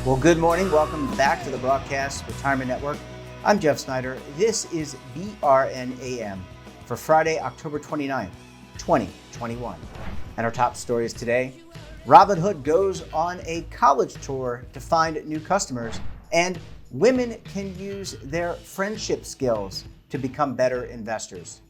Well, good morning. Welcome back to the Broadcast Retirement Network. I'm Jeff Snyder. This is BRN AM for Friday, October 29th, 2021. And our top stories today: Robinhood goes on a college tour to find new customers, and women can use their friendship skills to become better investors.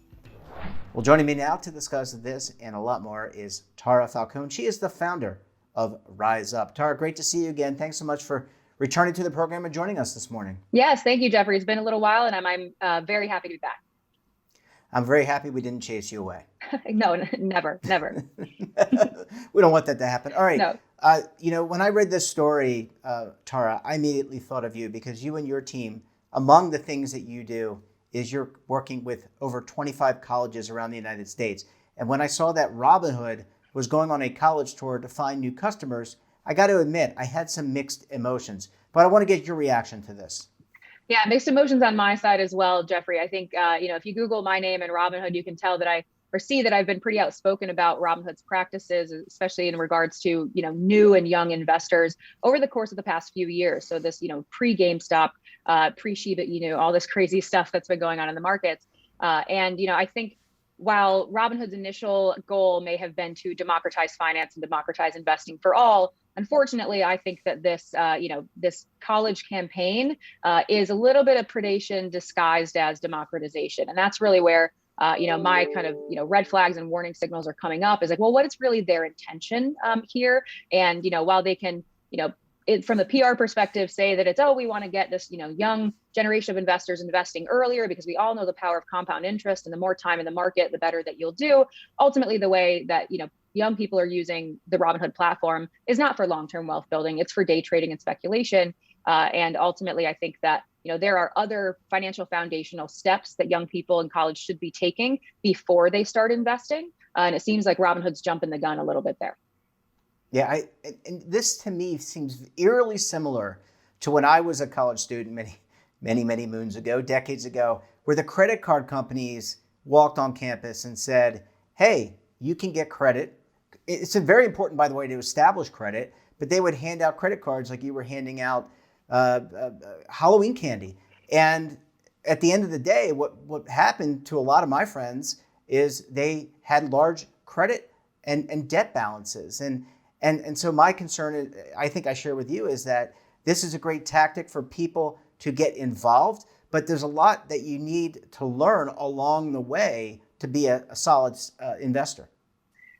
Well, joining me now to discuss this and a lot more is Tara Falcone. She is the founder of Rise Up. Tara, great to see you again. Thanks so much for returning to the program and joining us this morning. Yes, thank you, Jeffrey. It's been a little while, and I'm very happy to be back. I'm very happy we didn't chase you away. No, never. We don't want that to happen. All right. No. When I read this story, Tara, I immediately thought of you because you and your team, among the things that you do is you're working with over 25 colleges around the United States. And when I saw that Robinhood was going on a college tour to find new customers, I got to admit, I had some mixed emotions. But I want to get your reaction to this. Yeah, mixed emotions on my side as well, Jeffrey. I think, if you Google my name and Robinhood, you can tell that see that I've been pretty outspoken about Robinhood's practices, especially in regards to, new and young investors over the course of the past few years. So this, pre-GameStop, pre-Shiba Inu, all this crazy stuff that's been going on in the markets. I think while Robinhood's initial goal may have been to democratize finance and democratize investing for all, unfortunately, I think that this college campaign is a little bit of predation disguised as democratization. And that's really where, my kind of, red flags and warning signals are coming up is like, well, what is really their intention here? And, while they can, from the PR perspective, say that it's, we want to get this, young generation of investors investing earlier because we all know the power of compound interest, and the more time in the market, the better that you'll do. Ultimately, the way that, young people are using the Robinhood platform is not for long-term wealth building. It's for day trading and speculation. And ultimately, I think that, there are other financial foundational steps that young people in college should be taking before they start investing. And it seems like Robinhood's jumping the gun a little bit there. Yeah, and this to me seems eerily similar to when I was a college student many moons ago, decades ago, where the credit card companies walked on campus and said, hey, you can get credit. It's very important, by the way, to establish credit, but they would hand out credit cards like you were handing out Halloween candy. And at the end of the day, what happened to a lot of my friends is they had large credit and debt balances. And so my concern, I think I share with you, is that this is a great tactic for people to get involved, but there's a lot that you need to learn along the way to be a solid investor.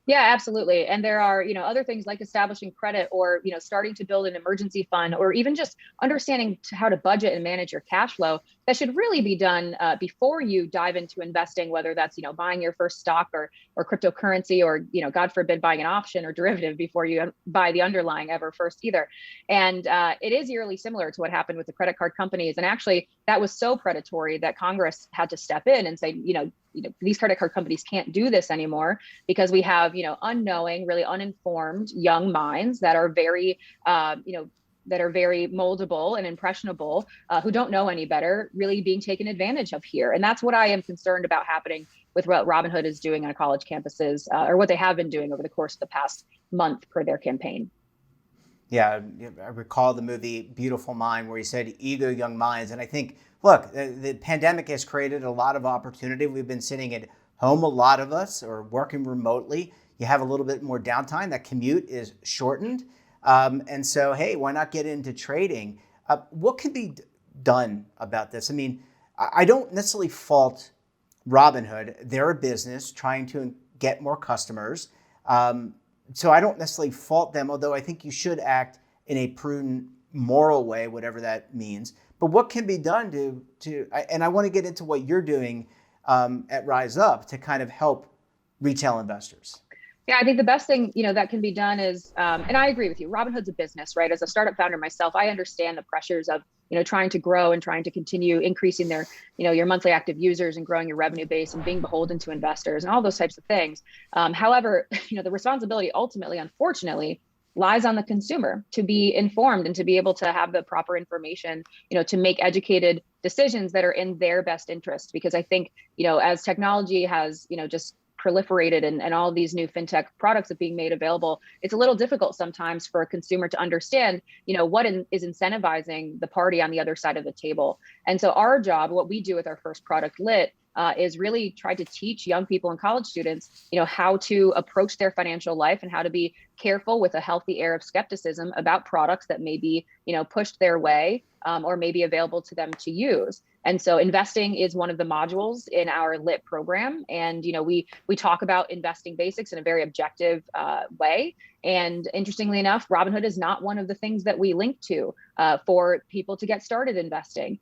Yeah, absolutely. And there are, other things like establishing credit or, starting to build an emergency fund, or even just understanding how to budget and manage your cash flow that should really be done before you dive into investing, whether that's, buying your first stock or cryptocurrency, or, God forbid, buying an option or derivative before you buy the underlying ever first either. And it is eerily similar to what happened with the credit card companies. And actually, that was so predatory that Congress had to step in and say, these credit card companies can't do this anymore because we have, unknowing, really uninformed young minds that are very, very moldable and impressionable, who don't know any better, really being taken advantage of here. And that's what I am concerned about happening with what Robinhood is doing on college campuses, or what they have been doing over the course of the past month per their campaign. Yeah, I recall the movie Beautiful Mind, where he said, eager young minds. And I think, look, the pandemic has created a lot of opportunity. We've been sitting at home, a lot of us, or working remotely. You have a little bit more downtime. That commute is shortened. And so, hey, why not get into trading? What can be done about this? I mean, I don't necessarily fault Robinhood. They're a business trying to get more customers. So I don't necessarily fault them, although I think you should act in a prudent, moral way, whatever that means. But what can be done and I want to get into what you're doing at Rise Up to kind of help retail investors. Yeah, I think the best thing, that can be done is, and I agree with you, Robinhood's a business, right? As a startup founder myself, I understand the pressures of, trying to grow and trying to continue increasing their, your monthly active users and growing your revenue base and being beholden to investors and all those types of things. However, the responsibility ultimately, unfortunately, lies on the consumer to be informed and to be able to have the proper information, to make educated decisions that are in their best interest. Because I think, as technology has, just proliferated and all of these new fintech products are being made available, it's a little difficult sometimes for a consumer to understand, what is incentivizing the party on the other side of the table. And so our job, what we do with our first product, Lit, is really try to teach young people and college students, how to approach their financial life and how to be careful with a healthy air of skepticism about products that may be, pushed their way or may be available to them to use. And so investing is one of the modules in our Lit program. And, we talk about investing basics in a very objective way. And interestingly enough, Robinhood is not one of the things that we link to for people to get started investing.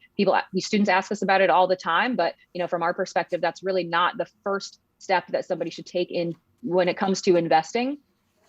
Students ask us about it all the time, but, from our perspective, that's really not the first step that somebody should take in when it comes to investing.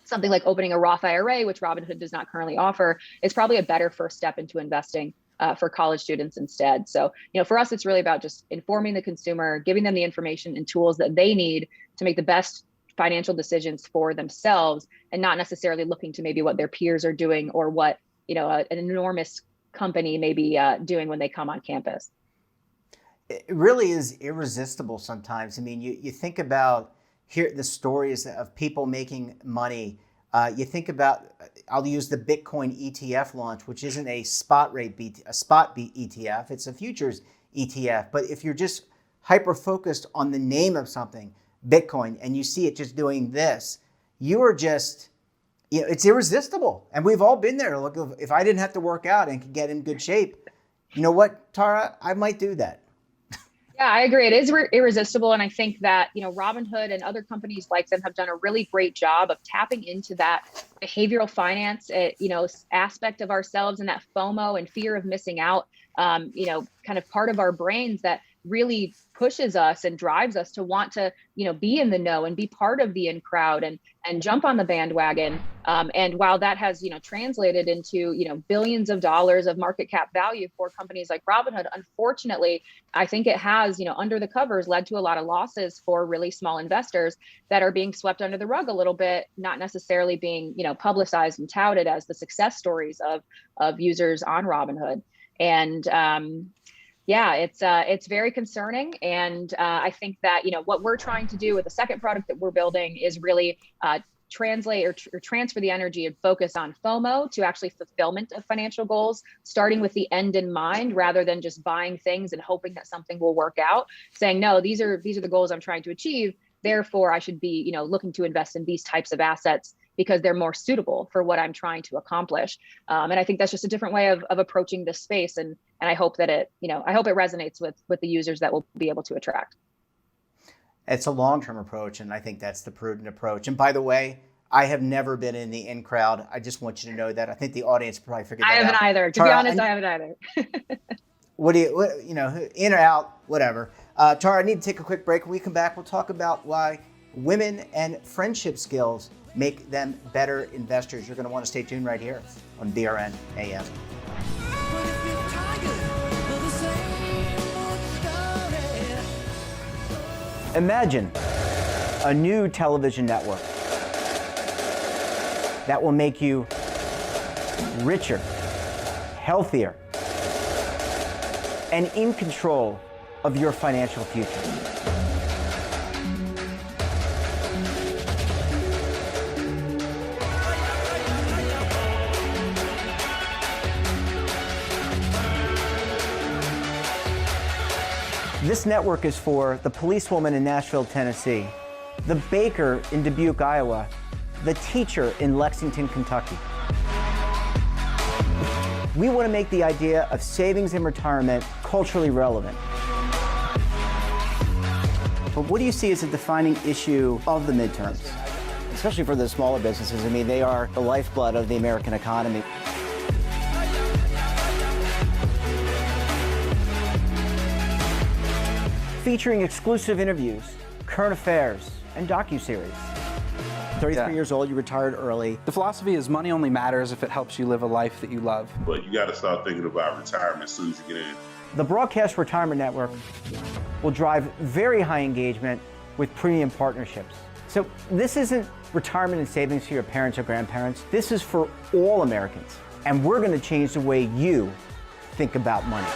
Something like opening a Roth IRA, which Robinhood does not currently offer, is probably a better first step into investing for college students instead. So, for us, it's really about just informing the consumer, giving them the information and tools that they need to make the best financial decisions for themselves, and not necessarily looking to maybe what their peers are doing or what, an enormous company may be doing when they come on campus. It really is irresistible sometimes. I mean, you think about the stories of people making money. You think about, I'll use the Bitcoin ETF launch, which isn't a spot ETF, it's a futures ETF. But if you're just hyper-focused on the name of something, Bitcoin, and you see it just doing this, you are just, it's irresistible. And we've all been there. Look, if I didn't have to work out and could get in good shape, you know what, Tara, I might do that. Yeah, I agree. It is irresistible. And I think that, Robinhood and other companies like them have done a really great job of tapping into that behavioral finance, aspect of ourselves, and that FOMO and fear of missing out, kind of part of our brains that really pushes us and drives us to want to, be in the know and be part of the in crowd and jump on the bandwagon. And while that has, translated into, billions of dollars of market cap value for companies like Robinhood, unfortunately, I think it has, under the covers led to a lot of losses for really small investors that are being swept under the rug a little bit, not necessarily being, publicized and touted as the success stories of users on Robinhood. And it's very concerning. And I think that, what we're trying to do with the second product that we're building is really translate or transfer the energy and focus on FOMO to actually fulfillment of financial goals, starting with the end in mind, rather than just buying things and hoping that something will work out, saying, no, these are the goals I'm trying to achieve. Therefore, I should be, looking to invest in these types of assets because they're more suitable for what I'm trying to accomplish. And I think that's just a different way of approaching this space. And I hope that it resonates with the users that we'll be able to attract. It's a long-term approach, and I think that's the prudent approach. And by the way, I have never been in the in crowd. I just want you to know that. I think the audience probably figured that out. I haven't either. To be honest, I haven't either. What in or out, whatever. Tara, I need to take a quick break. When we come back, we'll talk about why women and friendship skills make them better investors. You're going to want to stay tuned right here on BRN AM. Imagine a new television network that will make you richer, healthier, and in control of your financial future. This network is for the policewoman in Nashville, Tennessee, the baker in Dubuque, Iowa, the teacher in Lexington, Kentucky. We want to make the idea of savings and retirement culturally relevant. But what do you see as a defining issue of the midterms, especially for the smaller businesses? I mean, they are the lifeblood of the American economy. Featuring exclusive interviews, current affairs, and docuseries. 33 years old, you retired early. The philosophy is money only matters if it helps you live a life that you love. But you got to start thinking about retirement as soon as you get in. The Broadcast Retirement Network will drive very high engagement with premium partnerships. So this isn't retirement and savings for your parents or grandparents. This is for all Americans. And we're going to change the way you think about money.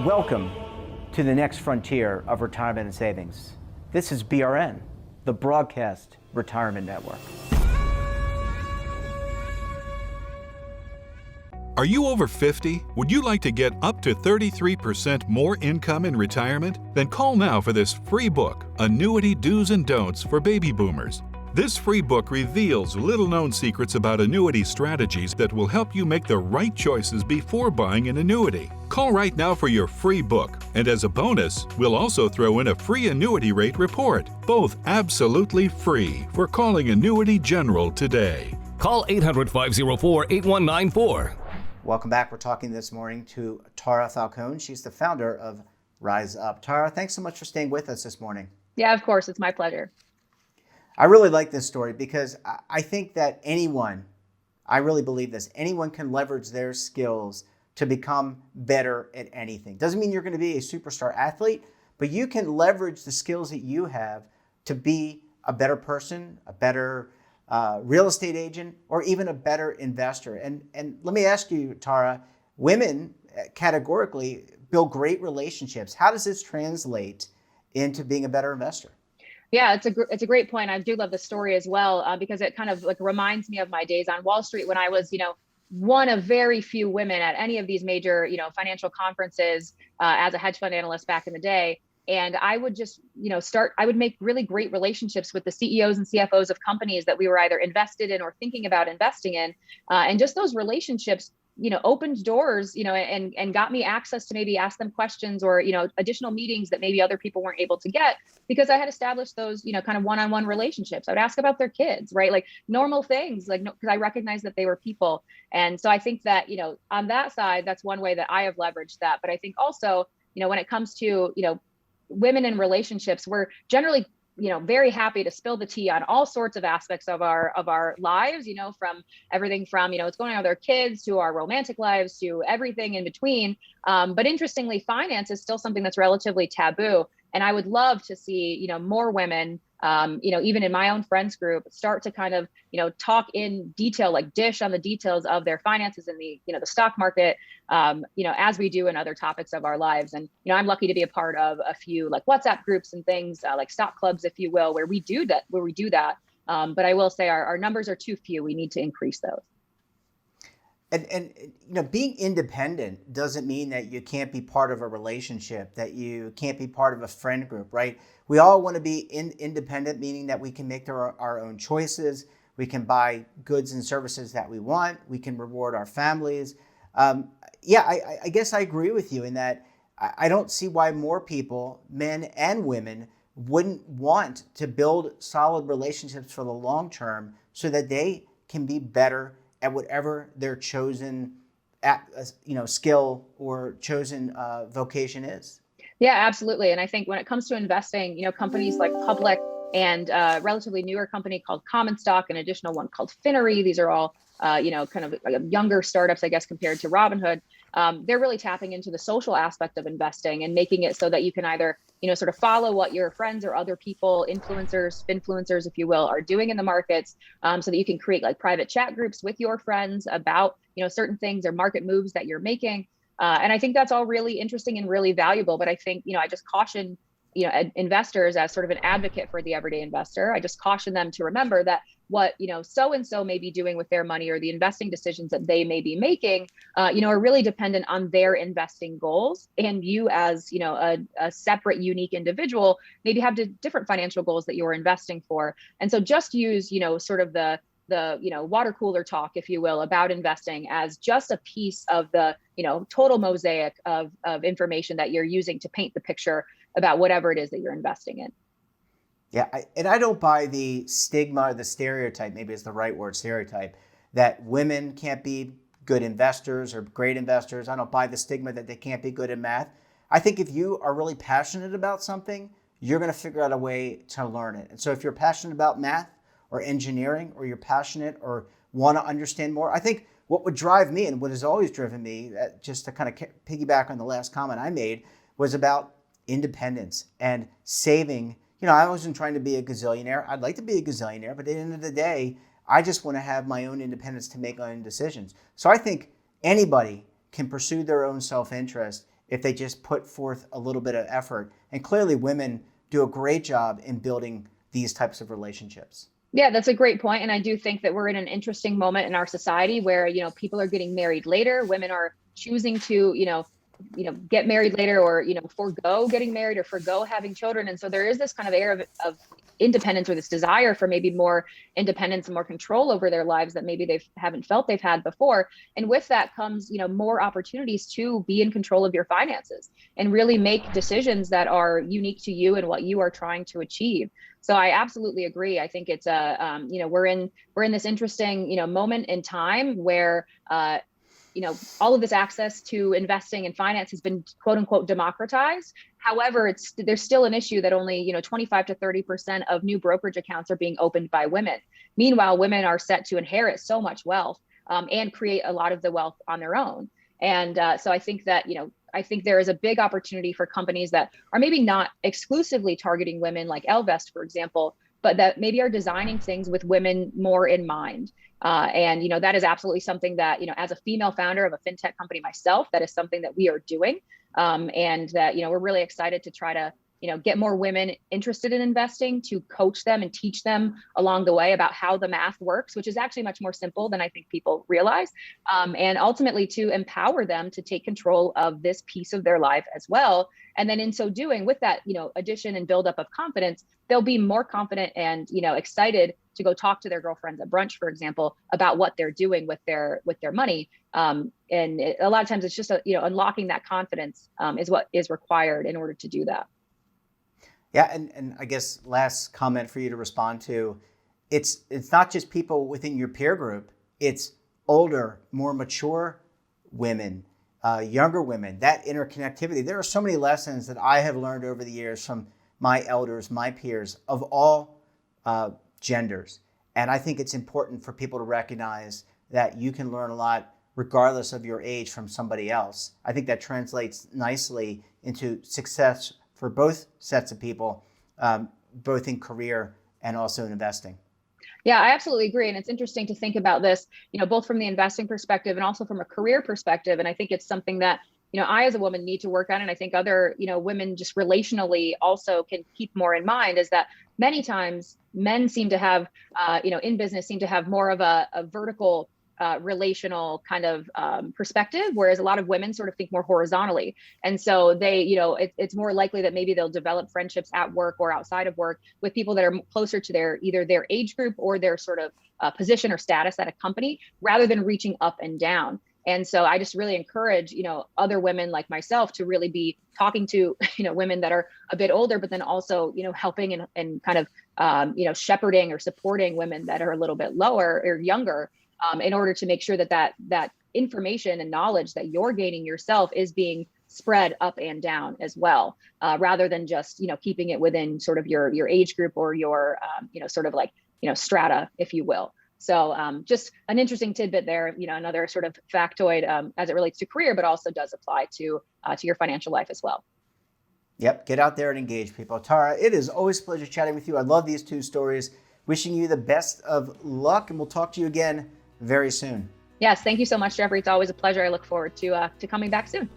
Welcome to to the next frontier of retirement and savings. This is BRN, the Broadcast Retirement Network. Are you over 50? Would you like to get up to 33% more income in retirement? Then call now for this free book, Annuity Do's and Don'ts for Baby Boomers. This free book reveals little-known secrets about annuity strategies that will help you make the right choices before buying an annuity. Call right now for your free book, and as a bonus, we'll also throw in a free annuity rate report, both absolutely free for calling Annuity General today. Call 800-504-8194. Welcome back. We're talking this morning to Tara Falcone. She's the founder of Rise Up. Tara, thanks so much for staying with us this morning. Yeah, of course. It's my pleasure. I really like this story because I think that anyone, I really believe this, anyone can leverage their skills to become better at anything. Doesn't mean you're going to be a superstar athlete, but you can leverage the skills that you have to be a better person, a better real estate agent, or even a better investor. And let me ask you, Tara, women categorically build great relationships. How does this translate into being a better investor? Yeah, it's a great point. I do love the story as well because it kind of like reminds me of my days on Wall Street when I was, one of very few women at any of these major, financial conferences as a hedge fund analyst back in the day. And I would just, I would make really great relationships with the CEOs and CFOs of companies that we were either invested in or thinking about investing in. And just those relationships, opened doors, and got me access to maybe ask them questions or, additional meetings that maybe other people weren't able to get because I had established those, kind of one-on-one relationships. I would ask about their kids, right? Like normal things, because I recognized that they were people. And so I think that, on that side, that's one way that I have leveraged that. But I think also, when it comes to, women in relationships, we're generally, very happy to spill the tea on all sorts of aspects of our lives, from everything from, what's going on with our kids to our romantic lives to everything in between. But interestingly, finance is still something that's relatively taboo. And I would love to see, more women, even in my own friends group, start to kind of, talk in detail, like dish on the details of their finances in the, the stock market, as we do in other topics of our lives. And, I'm lucky to be a part of a few like WhatsApp groups and things like stock clubs, if you will, where we do that. But I will say our numbers are too few. We need to increase those. And being independent doesn't mean that you can't be part of a relationship, that you can't be part of a friend group, right? We all want to be independent, meaning that we can make our own choices. We can buy goods and services that we want. We can reward our families. I guess I agree with you in that I don't see why more people, men and women, wouldn't want to build solid relationships for the long term so that they can be better at whatever their chosen skill or chosen vocation is. Yeah, absolutely. And I think when it comes to investing, companies like Public and a relatively newer company called Common Stock, an additional one called Finery, these are all, kind of younger startups, I guess, compared to Robinhood. They're really tapping into the social aspect of investing and making it so that you can either, sort of follow what your friends or other people, influencers, if you will, are doing in the markets, so that you can create like private chat groups with your friends about, certain things or market moves that you're making. And I think that's all really interesting and really valuable. But I think, I just caution, investors as sort of an advocate for the everyday investor. I just caution them to remember that what, so-and-so may be doing with their money or the investing decisions that they may be making, are really dependent on their investing goals. And you as, a separate, unique individual, maybe have different financial goals that you're investing for. And so just use, sort of the water cooler talk, if you will, about investing as just a piece of the, total mosaic of information that you're using to paint the picture about whatever it is that you're investing in. Yeah, I don't buy the stigma, the stereotype, maybe it's the right word, stereotype, that women can't be good investors or great investors. I don't buy the stigma that they can't be good at math. I think if you are really passionate about something, you're going to figure out a way to learn it. And so if you're passionate about math or engineering, or you're passionate or want to understand more, I think what would drive me and what has always driven me, just to kind of piggyback on the last comment I made, was about independence and saving. I wasn't trying to be a gazillionaire. I'd like to be a gazillionaire, but at the end of the day, I just want to have my own independence to make my own decisions. So I think anybody can pursue their own self-interest if they just put forth a little bit of effort. And clearly women do a great job in building these types of relationships. Yeah, that's a great point. And I do think that we're in an interesting moment in our society where, people are getting married later. Women are choosing to, get married later, or, forego getting married or forego having children. And so there is this kind of air of independence, or this desire for maybe more independence and more control over their lives that maybe they haven't felt they've had before. And with that comes, more opportunities to be in control of your finances and really make decisions that are unique to you and what you are trying to achieve. So I absolutely agree. I think it's we're in this interesting, moment in time where, all of this access to investing and finance has been quote unquote democratized. However, there's still an issue that only 25 to 30% of new brokerage accounts are being opened by women. Meanwhile, women are set to inherit so much wealth and create a lot of the wealth on their own. And so I think that I think there is a big opportunity for companies that are maybe not exclusively targeting women, like Ellevest, for example, but that maybe are designing things with women more in mind. And that is absolutely something that, as a female founder of a fintech company myself, that is something that we are doing. And that, we're really excited to try to, get more women interested in investing, to coach them and teach them along the way about how the math works, which is actually much more simple than I think people realize. And ultimately to empower them to take control of this piece of their life as well. And then in so doing, with that, addition and buildup of confidence, they'll be more confident and, excited to go talk to their girlfriends at brunch, for example, about what they're doing with their money. And a lot of times it's just, unlocking that confidence is what is required in order to do that. Yeah, and I guess last comment for you to respond to, it's not just people within your peer group, it's older, more mature women, younger women, that interconnectivity. There are so many lessons that I have learned over the years from my elders, my peers of all genders. And I think it's important for people to recognize that you can learn a lot regardless of your age from somebody else. I think that translates nicely into success for both sets of people, both in career and also in investing. Yeah, I absolutely agree. And it's interesting to think about this, both from the investing perspective and also from a career perspective. And I think it's something that, I as a woman need to work on. And I think other, women just relationally also can keep more in mind, is that many times men seem to have, in business seem to have more of a vertical relational kind of perspective, whereas a lot of women sort of think more horizontally. And so they, it's more likely that maybe they'll develop friendships at work or outside of work with people that are closer to either their age group or their sort of position or status at a company, rather than reaching up and down. And so I just really encourage, other women like myself to really be talking to, women that are a bit older, but then also, helping and kind of, shepherding or supporting women that are a little bit lower or younger, in order to make sure that information and knowledge that you're gaining yourself is being spread up and down as well, rather than just, keeping it within sort of your age group or your, sort of like, strata, if you will. So just an interesting tidbit there, another sort of factoid as it relates to career, but also does apply to your financial life as well. Yep, get out there and engage people. Tara, it is always a pleasure chatting with you. I love these two stories. Wishing you the best of luck, and we'll talk to you again very soon. Yes, thank you so much, Jeffrey. It's always a pleasure. I look forward to coming back soon.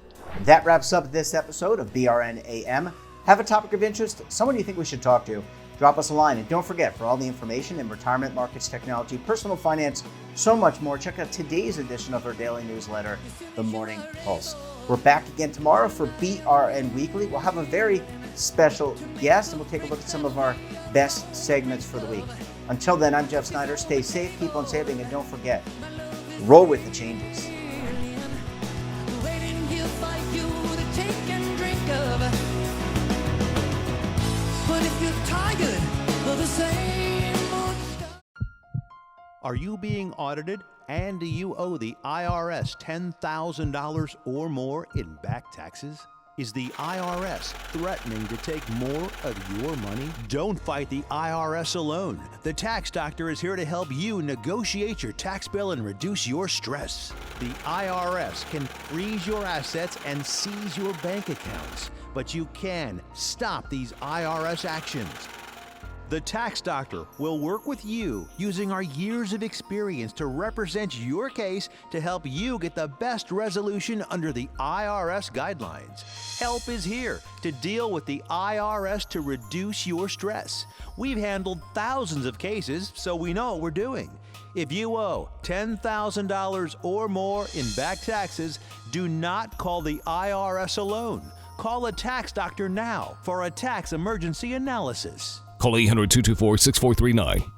That wraps up this episode of BRN AM. Have a topic of interest, someone you think we should talk to, drop us a line. And don't forget, for all the information in retirement, markets, technology, personal finance, so much more, check out today's edition of our daily newsletter, The Morning Pulse. We're back again tomorrow for BRN Weekly. We'll have a very special guest, and we'll take a look at some of our best segments for the week. Until then, I'm Jeff Snyder. Stay safe, keep on saving, and don't forget, roll with the changes. Are you being audited, and do you owe the IRS $10,000 or more in back taxes? Is the IRS threatening to take more of your money? Don't fight the IRS alone. The Tax Doctor is here to help you negotiate your tax bill and reduce your stress. The IRS can freeze your assets and seize your bank accounts, but you can stop these IRS actions. The Tax Doctor will work with you using our years of experience to represent your case to help you get the best resolution under the IRS guidelines. Help is here to deal with the IRS to reduce your stress. We've handled thousands of cases, so we know what we're doing. If you owe $10,000 or more in back taxes, do not call the IRS alone. Call a tax doctor now for a tax emergency analysis. Call 800-224-6439.